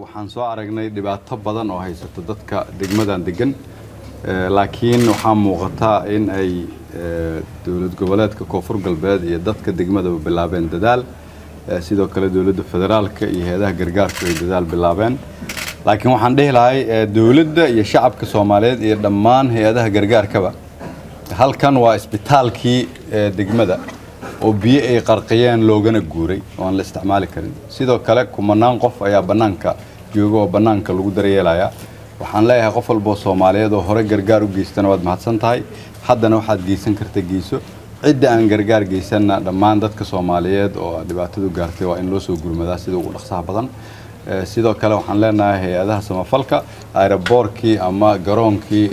waxaan soo aragnay dhibaato badan oo haysato dadka degmadan degan laakiin waxaa muuqata in ay dawlad goboleedka Koonfur Galbeed iyo dadka degmada bilaabeen dadaal sidoo kale dawladda federaalka iyo hay'adaha gargaarka ay dadaal bilaabeen laakiin waxaan dhihi lahay dawladda iyo shacabka Soomaaliyeed iyo dhammaan hay'adaha gargaarkaba halkan waa isbitaalkii degmada oo biyo ay qarqiyeen loogana guuray oo aan la isticmaali karin sidoo kale kumanaan qof ayaa banaanka jooga oo banaanka lagu daryeelaya waxaan leeyahay qof walba Soomaaliyeed oo hore gargaar u geystana waad mahadsan tahay haddana waxaad geysan kartaa geyso cid aan gargaar geysana dhammaan dadka Soomaaliyeed oo dhibaatadu gaartay waa in loo soo gurmadaa sida ugu dhaqsaha badan sidoo kale waxaan leenahay hay'adaha samafalka aeroboortkii ama garoonkii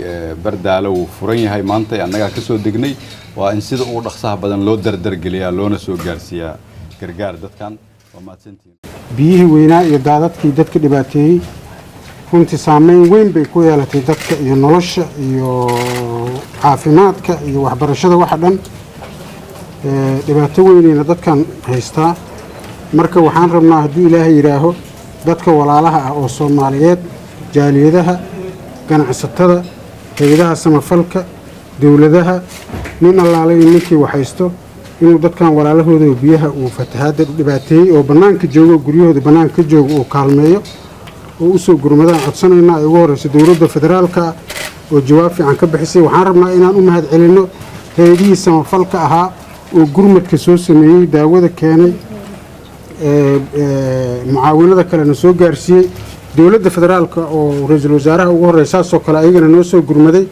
Bardaalo uu furan yahay maanta annaga ka soo degnay waa in sida ugu dhaqsaha badan loo dardargeliyaa loona soo gaarsiiyaa gargaar dadkan waa mahadsantiin biyihii weynaa iyo daadadkii dadka dhibaateeyay runtii saameyn weyn bay ku yeelatay dadka iyo nolosha iyo caafimaadka iyo waxbarashada waxa dhan dhibaato weynayna dadkan haystaa marka waxaan rabnaa haddii Ilaahay yiraaho dadka walaalaha ah oo Soomaaliyeed jaaliyadaha ganacsatada hay'adaha samafalka dawladaha nin allaalay ninkii waxaysto inuu dadkan walaalahooda biyaha uu fatahaada dhibaateeyay oo banaanka joogo guryahooda banaanka joogo oo kaalmeeyo oo u soo gurmadaan codsanayna ay ugu horeyso dawladda federaalka oo jawaab fiican ka bixisay waxaan rabnaa inaan u mahad celino hay'adihii samafalka ahaa oo gurmadka soo sameeyay daawada keenay mucaawinada kalena soo gaarsiiyay dawladda federaalka oo ra'iisul wasaaraha ugu horeysa soo kale ayagana noo soo gurmaday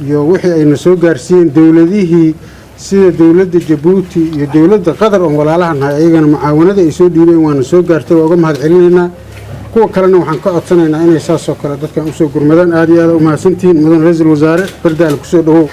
iyo wixii ayna soo gaarsiiyeen dawladihii sida dawladda Djibouti iyo dawladda Qatar oo walaalahan ayagana mucaawinada ay soo dhiibeen waana soo gaartay waa uga mahad celinaynaa kuwa kalena waxaan ka codsanaynaa inay saas oo kale dadkan u soo gurmadaan aad iyo aad u mahadsantiin mudan ra'iisul wasaare Bardaal ku soo dhawow